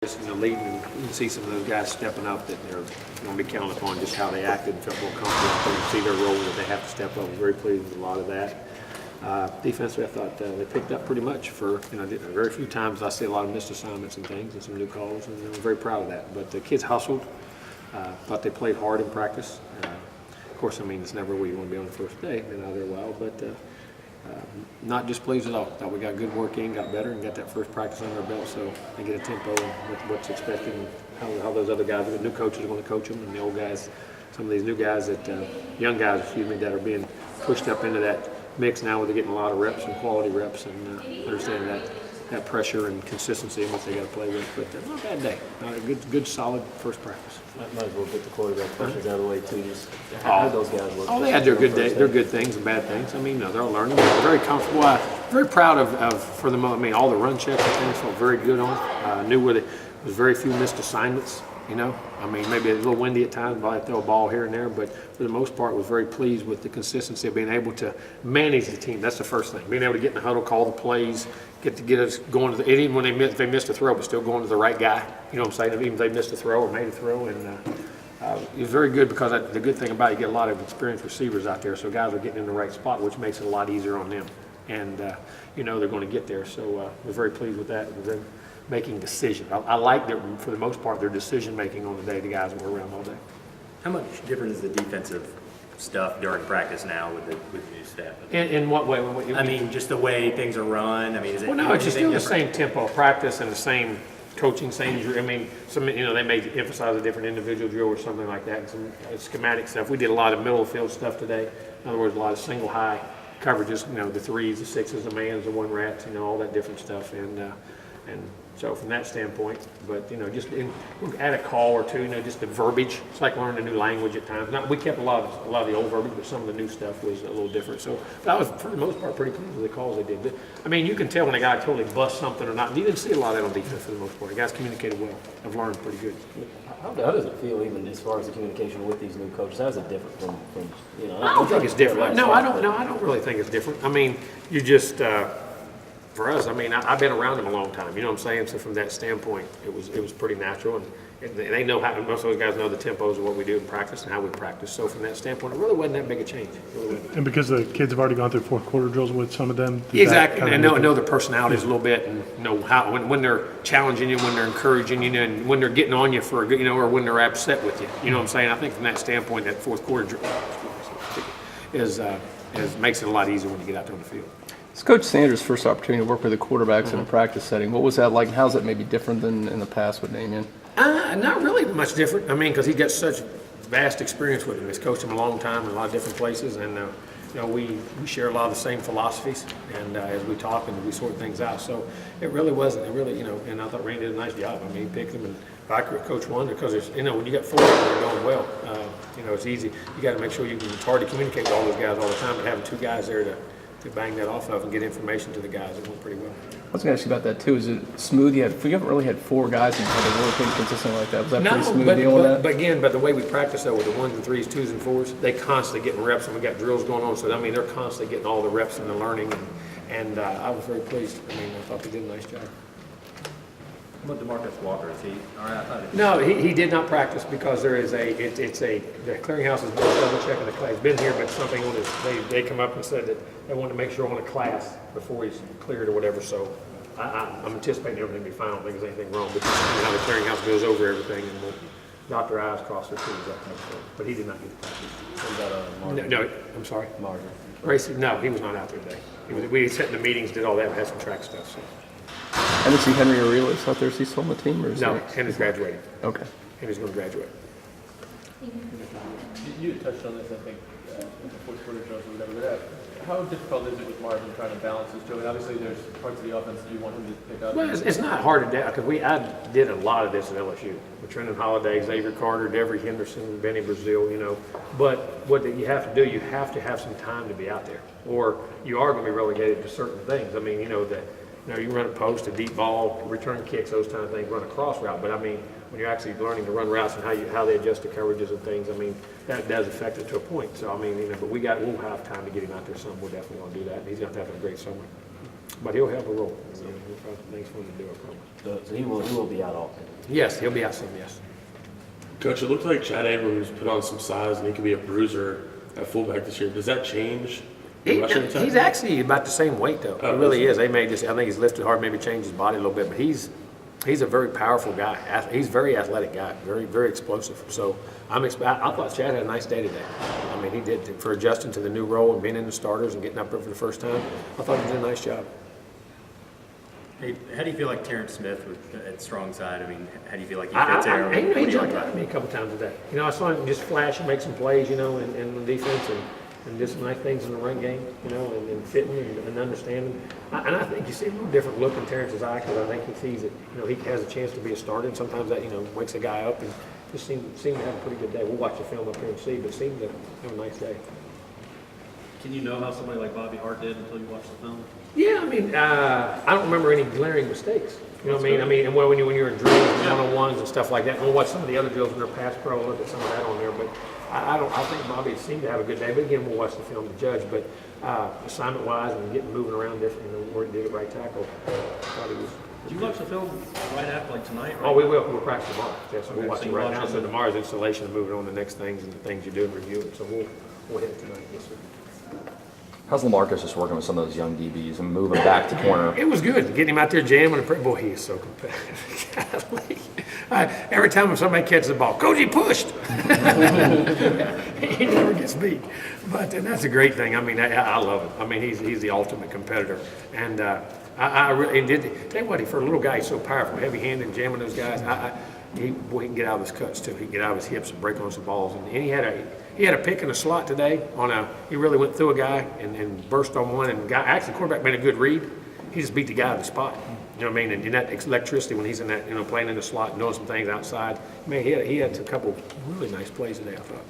leading, and you can see some of those guys stepping up that they're going to be counted upon just how they acted and felt more comfortable. You can see their role that they have to step up. I'm very pleased with a lot of that. Defensively, I thought they picked up pretty much for, very few times I see a lot of missed assignments and things and some new calls, and I'm very proud of that. But the kids hustled. Thought they played hard in practice. Of course, it's never where you want to be on the first day. Been out there a while, but not displeased at all. Thought we got good work in, got better, and got that first practice under our belt. So they get a tempo with what's expected, and how those other guys, the new coaches are going to coach them, and the old guys, some of these new guys young guys, that are being pushed up into that mix now, where they're getting a lot of reps and quality reps, and understanding that pressure and consistency and what they got to play with. But not a bad day. Not a good, solid first practice. Might as well get the quarterback pressures out of the way too. Just how those guys look. Oh, they had their good day. They're good things and bad things. They're all learning. They're very comfortable. Very proud of for them. All the run checks and things felt very good on. Knew where there was very few missed assignments. Maybe a little windy at times, probably throw a ball here and there, but for the most part, was very pleased with the consistency of being able to manage the team. That's the first thing. Being able to get in the huddle, call the plays, get us going to even when they missed a throw, but still going to the right guy. You know what I'm saying? Even if they missed a throw or made a throw, and it was very good because the good thing about it, you get a lot of experienced receivers out there, so guys are getting in the right spot, which makes it a lot easier on them. And they're going to get there. So we're very pleased with that. We're making decisions. I like that for the most part, their decision making on the day. The guys that were around all day. How much different is the defensive stuff during practice now with the new staff? In what way? Just the way things are run. Is it? Well, no, it's just still the same tempo of practice and the same coaching, same. They may emphasize a different individual drill or something like that, and some schematic stuff. We did a lot of middle of field stuff today. In other words, a lot of single high coverages. The threes, the sixes, the mans, the one rats. All that different stuff, and so from that standpoint, but just add a call or two, just the verbiage. It's like learning a new language at times. We kept a lot of the old verbiage, but some of the new stuff was a little different. So I was, for the most part, pretty pleased with the calls they did. You can tell when a guy totally busts something or not. You didn't see a lot of that on defense for the most part. The guys communicated well. I've learned pretty good. How does it feel, even as far as the communication with these new coaches? How is it different from I don't think it's different. No, I don't really think it's different. You just. For us, I've been around them a long time. You know what I'm saying? So from that standpoint, it was pretty natural, and they know how. Most of those guys know the tempos of what we do in practice and how we practice. So from that standpoint, it really wasn't that big a change. And because the kids have already gone through fourth quarter drills with some of them, exactly, and know their personalities a little bit, and know how when they're challenging you, when they're encouraging you, and when they're getting on you for a good, or when they're upset with you. You know what I'm saying? I think from that standpoint, that fourth quarter drill makes it a lot easier when you get out there on the field. It's Coach Sanders' first opportunity to work with the quarterbacks in a practice setting. What was that like? How's that maybe different than in the past with Damien? Not really much different. Because he's got such vast experience with him. He's coached him a long time in a lot of different places, and we share a lot of the same philosophies. And as we talk and we sort things out, so it really wasn't. And I thought Randy did a nice job. He picked them, and if I could coach one, because there's when you got four that are going well, it's easy. You got to make sure it's hard to communicate with all those guys all the time, but having two guys there to bang that off of and get information to the guys. It went pretty well. I was going to ask you about that too. Is it smooth? You haven't really had four guys and had really been consistent like that. Was that pretty smooth deal with that? But the way we practice though with the ones and threes, twos and fours, they constantly getting reps, and we got drills going on. So they're constantly getting all the reps and the learning, and I was very pleased. I thought they did a nice job. What about DeMarcus Walker? Is he all right? No, he did not practice because there is the clearinghouse is double checking the class. He's been here, but something on they come up and said that they wanted to make sure on a class before he's cleared or whatever. So I'm anticipating everything will be fine. I don't think there's anything wrong. But how the clearinghouse goes over everything, and we'll dot their I's, cross their T's. But he did not get to practice. No, I'm sorry. Martin. Gracie, no, he was not out there today. We sat in the meetings, did all that, and had some track stuff. So. I didn't see Henry Aurelius out there. Is he still on the team? Or No, Henry's graduating. Okay. Henry's going to graduate. You touched on this, I think, in the fourth quarter drills or whatever. But how difficult is it with Marvin trying to balance this drill? Obviously, there's parts of the offense that you want him to pick up. Well, it's not hard to do because I did a lot of this at LSU with Trenton Holiday, Xavier Carter, Devery Henderson, Benny Brazil. But what you have to do, you have to have some time to be out there, or you are going to be relegated to certain things. You run a post, a deep ball, return kicks, those kind of things, run a cross route. But when you're actually learning to run routes and how they adjust the coverages and things, that does affect it to a point. So but we'll have time to get him out there some. We're definitely going to do that. And he's going to have a great summer. But he'll have a role. You know, he'll find some things for him to do, I promise. So he will be out often. Yes, he'll be out some, yes. Coach, it looked like Chad Abrams put on some size and he could be a bruiser at fullback this year. Does that change the rushing attack? He's actually about the same weight, though. He Oh, really is is. They may just, I think he's lifted hard, maybe changed his body a little bit, but he's a very powerful guy. He's a very athletic guy, very, very explosive. So I thought Chad had a nice day today. I mean, he did, for adjusting to the new role and being in the starters and getting up there for the first time. I thought he did a nice job. Hey, how do you feel like Terrence Smith at strong side? I mean, how do you feel like he I fits there? he jumped out at me a couple times today. You know, I saw him just flash and make some plays, you know, in the defense and did some nice things in the run game, you know, and fitting and understanding. And I think you see a little different look in Terrence's eye because I think he sees it. You know, he has a chance to be a starter, and sometimes that, you know, wakes a guy up and just seemed to have a pretty good day. We'll watch the film up here and see, but seemed to have a nice day. Can you know how somebody like Bobby Hart did until you watch the film? Yeah, I mean, I don't remember any glaring mistakes. You know what I mean? And when you're in drills and one-on-ones and stuff like that, we'll watch some of the other drills in their pass pro, look at some of that on there. But I think Bobby seemed to have a good day. But again, we'll watch the film to judge. But assignment-wise and getting moving around different, you know, where he did it right tackle, thought he was. Did you watch the film right after, like tonight? Right? Oh, we will. We'll practice tomorrow. Yes, we'll Okay, watch so it you right watch now. it. So tomorrow's installation and moving on to the next things and the things you do and review it. So we'll hit it tonight. Yes, sir. How's Lamarcus just working with some of those young DBs and moving back to corner? It was good. Getting him out there jamming. Boy, he is so competitive. Golly. Every time somebody catches the ball, Coach, he pushed. He never gets beat. But that's a great thing. I mean, I love it. I mean, he's the ultimate competitor. And I really did. Tell you what, for a little guy, he's so powerful, heavy-handed, jamming those guys. He can get out of his cuts too. He can get out of his hips and break on some balls. And he had a pick in a slot today he really went through a guy and burst on one, and actually the quarterback made a good read. He just beat the guy out of the spot. You know what I mean? And that electricity when he's in that, you know, playing in the slot and doing some things outside. Man, he had a couple really nice plays today, I thought.